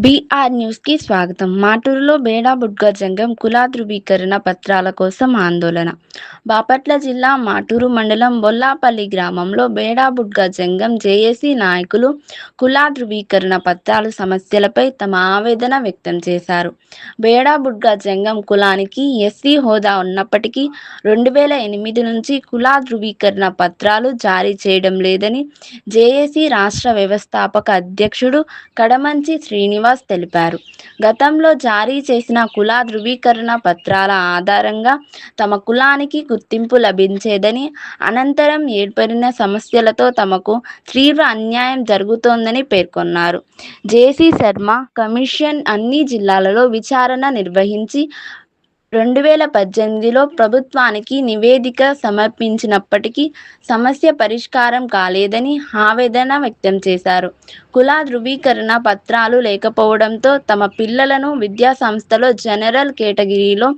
BR న్యూస్కి స్వాగతం. మాటూరులో బేడా బుడ్గర్ జంగం కుల ధృవీకరణ పత్రాల కోసం ఆందోళన. బాపట్ల జిల్లా మాటూరు మండలం బొల్లాపల్లి గ్రామంలో బేడా బుడ్గర్ జంగం జేఏసీ నాయకులు కుల ధృవీకరణ పత్రాల సమస్యలపై తమ ఆవేదన వ్యక్తం చేశారు. బేడా బుడ్గర్ జంగం కులానికి ఎస్సీ హోదా ఉన్నప్పటికీ 2008 నుంచి కుల ధృవీకరణ పత్రాలు జారీ చేయడం లేదని జేఏసీ రాష్ట్ర వ్యవస్థాపక అధ్యక్షుడు కడమంచి శ్రీనివాస్ తెలిపారు. గతంలో జారీ చేసిన కుల ధృవీకరణ పత్రాల ఆధారంగా తమ కులానికి గుర్తింపు లభించేదని, అనంతరం ఏర్పడిన సమస్యలతో తమకు తీవ్ర అన్యాయం జరుగుతోందని పేర్కొన్నారు. జేసీ శర్మ కమిషన్ అన్ని జిల్లాలలో విచారణ నిర్వహించి 2018లో ప్రభుత్వానికి నివేదిక సమర్పించినప్పటికీ సమస్య పరిష్కారం కాలేదని ఆవేదన వ్యక్తం చేశారు. కుల ధృవీకరణ పత్రాలు లేకపోవడంతో తమ పిల్లలను విద్యాసంస్థలో జనరల్ కేటగిరీలో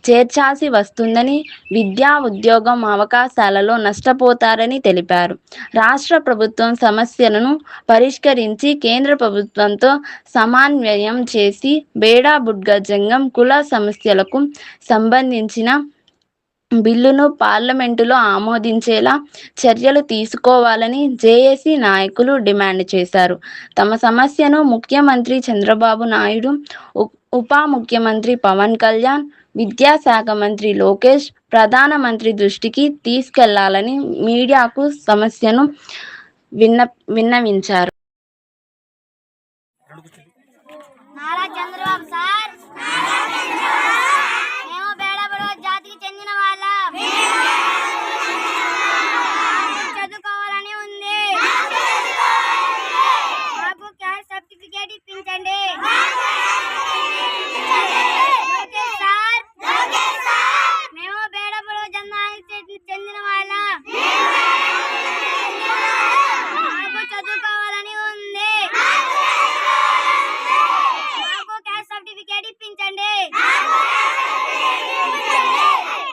చేర్చాల్సి వస్తుందని, విద్యా ఉద్యోగం అవకాశాలలో నష్టపోతారని తెలిపారు. రాష్ట్ర ప్రభుత్వం సమస్యలను పరిష్కరించి కేంద్ర ప్రభుత్వంతో సమన్వయం చేసి బేడా బుడ్గర్ జంగం కుల సమస్యలకు సంబంధించిన బిల్లును పార్లమెంటులో ఆమోదించేలా చర్యలు తీసుకోవాలని జేఏసీ నాయకులు డిమాండ్ చేశారు. తమ సమస్యను ముఖ్యమంత్రి చంద్రబాబు నాయుడు, ఉప ముఖ్యమంత్రి పవన్ కళ్యాణ్, విద్యాశాఖ మంత్రి లోకేష్, ప్రధానమంత్రి దృష్టికి తీసుకెళ్లాలని మీడియాకు సమస్యను విన్నవించారు. నారా చంద్రబాబు సార్, మేము బేడబుడ జాతికి చెందిన వాళ్ళం. చదువుకోవాలని ఉంది. మాకు క్యాస్ట్ సర్టిఫికేట్ ఇప్పించండి. సార్, మేము బేడబుడ జాతికి చెందిన వాళ్ళం. మాకు చదువుకోవాలని ఉంది. సర్టిఫికేట్ ఇప్పించండి.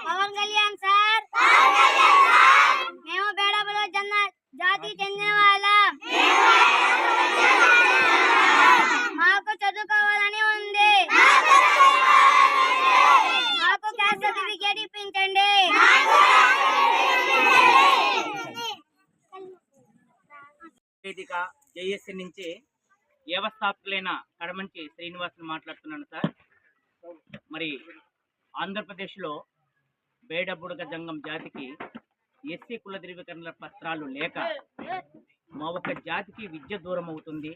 పవన్ కళ్యాణ్ సార్, మేము బేడబుడ జాతికి చెందిన వాళ్ళం. మాకు చదువుకోవాలని ఉంది. మాకు క్యాస్ట్ సర్టిఫికేట్ ఇప్పించండి. వేదిక జేఏసీ నుంచి వ్యవస్థాపకులైన కడమంచి శ్రీనివాస్ని మాట్లాడుతున్నాను సార్. మరి ఆంధ్రప్రదేశ్లో బేడ బుడగ జంగం జాతికి ఎస్సీ కుల ధృవీకరణ పత్రాలు లేక మా ఒక్క జాతికి విద్య దూరం అవుతుంది,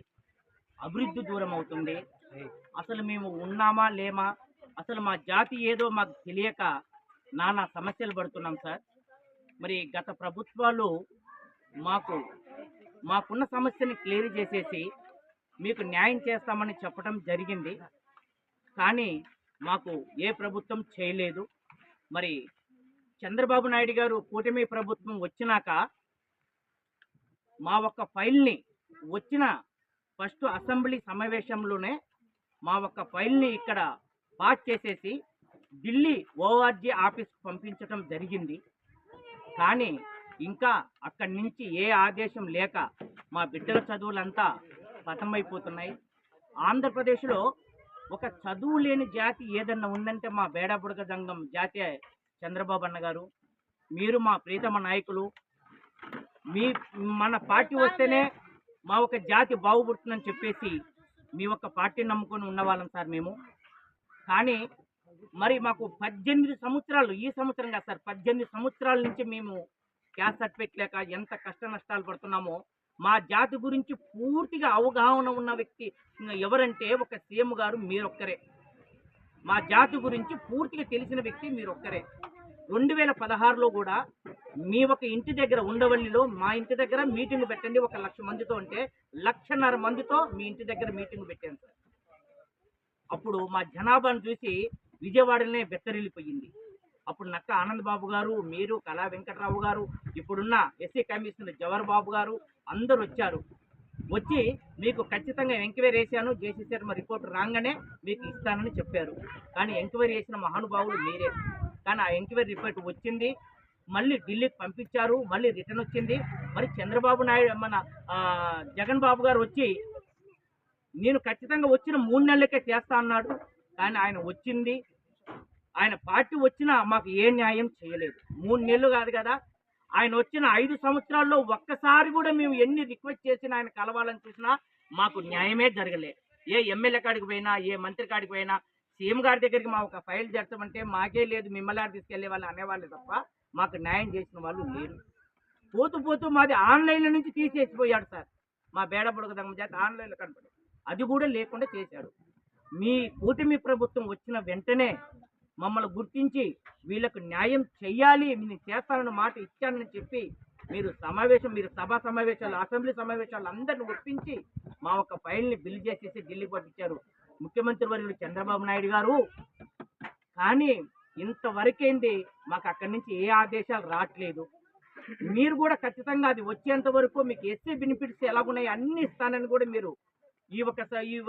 అభివృద్ధి దూరం అవుతుంది. అసలు మేము ఉన్నామా లేమా, అసలు మా జాతి ఏదో మాకు తెలియక నానా సమస్యలు పడుతున్నాం సార్. మరి గత ప్రభుత్వాలు మాకున్న సమస్యని క్లియర్ చేసేసి మీకు న్యాయం చేస్తామని చెప్పడం జరిగింది, కానీ మాకు ఏ ప్రభుత్వం చేయలేదు. మరి చంద్రబాబు నాయుడు గారు కూటమి ప్రభుత్వం వచ్చినాక మా ఒక్క ఫైల్ని వచ్చిన ఫస్ట్ అసెంబ్లీ సమావేశంలోనే మా ఒక్క ఫైల్ని ఇక్కడ పాస్ చేసేసి ఢిల్లీ ఓఆర్జీ ఆఫీస్కి పంపించడం జరిగింది. కానీ ఇంకా అక్కడి నుంచి ఏ ఆదేశం లేక మా బిడ్డల చదువులంతా పతమైపోతున్నాయి. ఆంధ్రప్రదేశ్లో ఒక చదువు లేని జాతి ఏదన్నా ఉందంటే మా బేడా బుడగ జంగం జాతి. చంద్రబాబు అన్న గారు, మీరు మా ప్రీతమ నాయకులు, మన పార్టీ వస్తేనే మా ఒక జాతి బాగుపడుతుందని చెప్పేసి మీ ఒక్క పార్టీ నమ్ముకొని ఉన్నవాళ్ళం సార్ మేము. కానీ మరి మాకు 18 సంవత్సరాలు, ఈ సంవత్సరం కాదు సార్, 18 సంవత్సరాల నుంచి మేము క్యాస్ట్ సర్టిఫికేట్ లేక ఎంత కష్ట నష్టాలు పడుతున్నామో. మా జాతి గురించి పూర్తిగా అవగాహన ఉన్న వ్యక్తి ఎవరంటే ఒక సీఎం గారు మీరొక్కరే. మా జాతి గురించి పూర్తిగా తెలిసిన వ్యక్తి మీరొక్కరే. 2016లో కూడా మీ ఒక ఇంటి దగ్గర ఉండవల్లిలో మా ఇంటి దగ్గర మీటింగ్ పెట్టండి 1,00,000 మందితో అంటే 1,50,000 మందితో మీ ఇంటి దగ్గర మీటింగ్ పెట్టాను సార్. అప్పుడు మా జనాభాను చూసి విజయవాడలోనే బెత్తరిల్లిపోయింది. అప్పుడు నక్క ఆనంద్ బాబు గారు, మీరు, కళా వెంకటరావు గారు, ఇప్పుడున్న ఎస్సీ కమిషనర్ జవహర్ బాబు గారు అందరూ వచ్చారు. వచ్చి మీకు ఖచ్చితంగా ఎంక్వైరీ చేశాను, జేసీ శర్మ రిపోర్ట్ రాగానే మీకు ఇస్తానని చెప్పారు. కానీ ఎంక్వైరీ చేసిన మహానుభావులు మీరే. కానీ ఆ ఎంక్వైరీ రిపోర్ట్ వచ్చింది, మళ్ళీ ఢిల్లీకి పంపించారు, మళ్ళీ రిటర్న్ వచ్చింది. మరి చంద్రబాబు నాయుడు మన జగన్ బాబు గారు వచ్చి నేను ఖచ్చితంగా వచ్చిన 3 నెలలకే చేస్తా అన్నాడు. కానీ ఆయన వచ్చింది, ఆయన పార్టీ వచ్చినా మాకు ఏ న్యాయం చేయలేదు. 3 నెలలు కాదు కదా, ఆయన వచ్చిన 5 సంవత్సరాల్లో ఒక్కసారి కూడా మేము ఎన్ని రిక్వెస్ట్ చేసినా, ఆయన కలవాలని చూసినా మాకు న్యాయమే జరగలేదు. ఏ ఎమ్మెల్యే కాడికి పోయినా, ఏ మంత్రి కాడికి పోయినా, సీఎం గారి దగ్గరికి మా ఒక ఫైల్ చేస్తామంటే మాకే లేదు, మిమ్మల్ని తీసుకెళ్లే వాళ్ళు అనేవాళ్ళు తప్ప మాకు న్యాయం చేసిన వాళ్ళు లేరు. పోతూ పోతూ మాది ఆన్లైన్ల నుంచి తీసేసిపోయాడు సార్. మా బేడబుడక దగ్గర చేత ఆన్లైన్లో కనపడి అది కూడా లేకుండా చేశాడు. మీ కూటమి ప్రభుత్వం వచ్చిన వెంటనే మమ్మల్ని గుర్తించి వీళ్ళకు న్యాయం చెయ్యాలి, నేను చేస్తానన్న మాట ఇచ్చానని చెప్పి మీరు సభా సమావేశాలు, అసెంబ్లీ సమావేశాలు అందరిని ఒప్పించి మా ఒక ఫైల్ని బిల్ చేసేసి ఢిల్లీ పంపించారు ముఖ్యమంత్రి వర్యులు చంద్రబాబు నాయుడు గారు. కానీ ఇంతవరకేంది మాకు అక్కడి నుంచి ఏ ఆదేశాలు రావట్లేదు. మీరు కూడా ఖచ్చితంగా అది వచ్చేంత వరకు మీకు ఎస్సీ బెనిఫిట్స్ ఎలాగున్నాయి అన్ని ఇస్తానని కూడా మీరు ఈ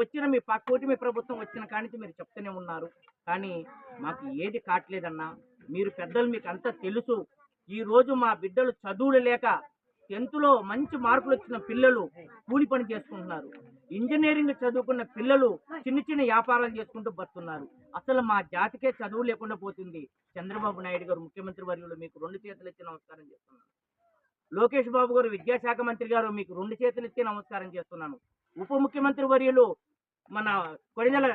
వచ్చిన మీ కూటమి ప్రభుత్వం వచ్చిన కానించి మీరు చెప్తూనే ఉన్నారు. కానీ మాకు ఏది కావట్లేదన్నా. మీరు పెద్దలు, మీకు అంతా తెలుసు. ఈ రోజు మా బిడ్డలు చదువులు లేక 10th లో మంచి మార్కులు వచ్చిన పిల్లలు కూలి పని చేసుకుంటున్నారు. ఇంజనీరింగ్ చదువుకున్న పిల్లలు చిన్న చిన్న వ్యాపారాలు చేసుకుంటూ బతున్నారు. అసలు మా జాతికే చదువు లేకుండా పోతుంది. చంద్రబాబు నాయుడు గారు ముఖ్యమంత్రి వర్యులు మీకు 2 చేతులు ఇచ్చి నమస్కారం చేస్తున్నాను. లోకేష్ బాబు గారు విద్యాశాఖ మంత్రి గారు మీకు 2 చేతులు ఇచ్చి నమస్కారం చేస్తున్నాను. ఉప ముఖ్యమంత్రి వర్యులు మన కొడిదెల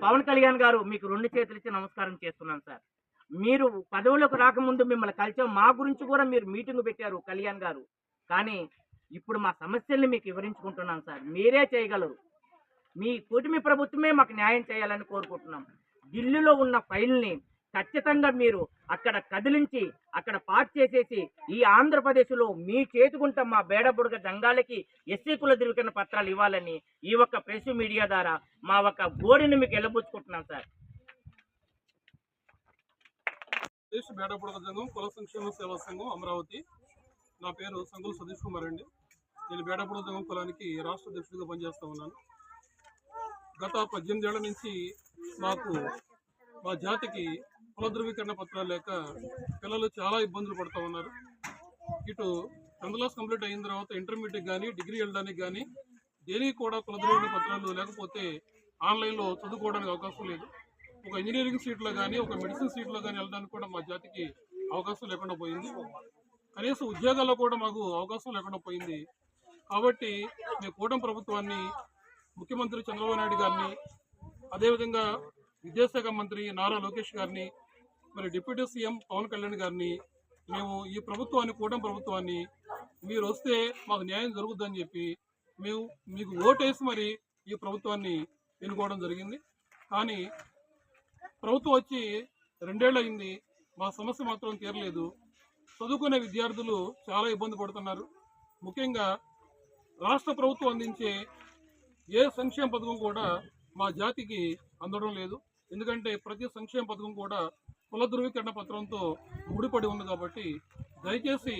పవన్ కళ్యాణ్ గారు మీకు 2 చేతులు ఇచ్చి నమస్కారం చేస్తున్నాను సార్. మీరు పదవులకు రాకముందు మిమ్మల్ని కలిసాం, మా గురించి కూడా మీరు మీటింగ్ పెట్టారు కళ్యాణ్ గారు. కానీ ఇప్పుడు మా సమస్యల్ని మీకు వివరించుకుంటున్నాం సార్. మీరే చేయగలరు. మీ కూటమి ప్రభుత్వమే మాకు న్యాయం చేయాలని కోరుకుంటున్నాం. ఢిల్లీలో ఉన్న ఫైల్ని ఖచ్చితంగా మీరు అక్కడ కదిలించి అక్కడ పాస్ చేసేసి ఈ ఆంధ్రప్రదేశ్లో మీ చేతుకుంట మా బేడబుడగ జంగాలకి ఎస్సీ కుల ధృవీకరణ పత్రాలు ఇవ్వాలని ఈ ఒక్క ప్రెస్ మీడియా ద్వారా మా ఒక్క గోడిని మీకు వెళ్ళబుచ్చుకుంటున్నాం సార్. బేడబుడగ జంగం కుల సంక్షేమ సేవా సంఘం అమరావతి. నా పేరు సంగుల సతీష్ కుమార్ అండి. నేను బేడబుడగ జంగం కులానికి రాష్ట్ర అధ్యక్షుడిగా పనిచేస్తూ ఉన్నాను. గత 18 ఏళ్ల నుంచి మా జాతికి కుల ధృవీకరణ పత్రాలు లేక పిల్లలు చాలా ఇబ్బందులు పడుతూ ఉన్నారు. ఇటు 10th క్లాస్ కంప్లీట్ అయిన తర్వాత ఇంటర్మీడియట్ కానీ డిగ్రీ వెళ్ళడానికి కానీ దేనికి కూడా కుల ధృవీకరణ పత్రాలు లేకపోతే ఆన్లైన్లో చదువుకోవడానికి అవకాశం లేదు. ఒక ఇంజనీరింగ్ సీట్లో కానీ ఒక మెడిసిన్ సీట్లో కానీ వెళ్ళడానికి కూడా మా జాతికి అవకాశం లేకుండా పోయింది. కనీసం ఉద్యోగాల్లో కూడా మాకు అవకాశం లేకుండా పోయింది. కాబట్టి మేము కూటమి ప్రభుత్వాన్ని, ముఖ్యమంత్రి చంద్రబాబు నాయుడు గారిని, అదేవిధంగా విద్యాశాఖ మంత్రి నారా లోకేష్ గారిని, మరి డిప్యూటీ సీఎం పవన్ కళ్యాణ్ గారిని మేము ఈ ప్రభుత్వాన్ని, కూటమి ప్రభుత్వాన్ని మీరు వస్తే మాకు న్యాయం జరుగుద్దని చెప్పి మేము మీకు ఓటేసి మరి ఈ ప్రభుత్వాన్ని ఎన్నుకోవడం జరిగింది. కానీ ప్రభుత్వం వచ్చి 2 ఏళ్ళు అయింది, మా సమస్య మాత్రం తీరలేదు. చదువుకునే విద్యార్థులు చాలా ఇబ్బంది పడుతున్నారు. ముఖ్యంగా రాష్ట్ర ప్రభుత్వం అందించే ఏ సంక్షేమ పథకం కూడా మా జాతికి అందడం లేదు. ఎందుకంటే ప్రతి సంక్షేమ పథకం కూడా కుల ధృవీకరణ పత్రంతో ముడిపడి ఉంది. కాబట్టి దయచేసి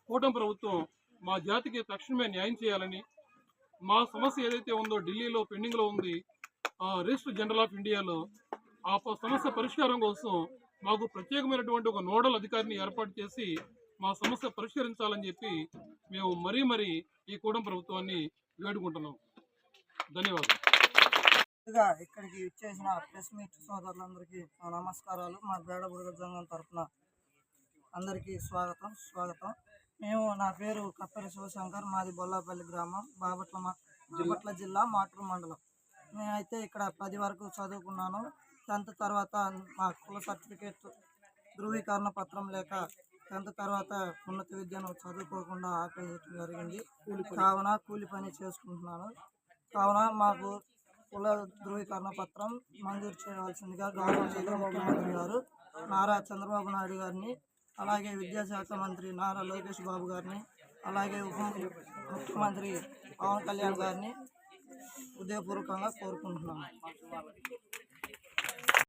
కూటమి ప్రభుత్వం మా జాతికి తక్షణమే న్యాయం చేయాలని, మా సమస్య ఏదైతే ఉందో ఢిల్లీలో పెండింగ్లో ఉంది, రిజిస్టర్ జనరల్ ఆఫ్ ఇండియాలో, ఆ సమస్య పరిష్కారం కోసం మాకు ప్రత్యేకమైనటువంటి ఒక నోడల్ అధికారిని ఏర్పాటు చేసి మా సమస్య పరిష్కరించాలని చెప్పి మేము మరీ ఈ కూటమి ప్రభుత్వాన్ని వేడుకుంటున్నాం. ధన్యవాదాలు. ఇక్కడికి ఇచ్చేసిన ప్రెస్ మీట్ సోదరులందరికీ నమస్కారాలు. మా బేడబుడగ జంగం తరఫున అందరికీ స్వాగతం. నా పేరు కప్పెర శివశంకర్, మాది బొల్లాపల్లి గ్రామం, బాపట్ల జిల్లా మాటూరు మండలం. నేనైతే ఇక్కడ 10 వరకు చదువుకున్నాను. 10th తర్వాత మా కుల సర్టిఫికేట్ ధృవీకరణ పత్రం లేక 10th తర్వాత ఉన్నత విద్యను చదువుకోకుండా ఆపేయడం జరిగింది. కావున కూలి పని చేసుకుంటున్నాను. కావున మాకు కుల ధృవీకరణ పత్రం మంజూరు చేయవలసిందిగా గౌరవ ముఖ్యమంత్రి గారు నారా చంద్రబాబు నాయుడు గారిని, అలాగే విద్యాశాఖ మంత్రి నారా లోకేష్ బాబు గారిని, అలాగే ఉప ముఖ్యమంత్రి పవన్ కళ్యాణ్ గారిని హృదయపూర్వకంగా కోరుకుంటున్నాను.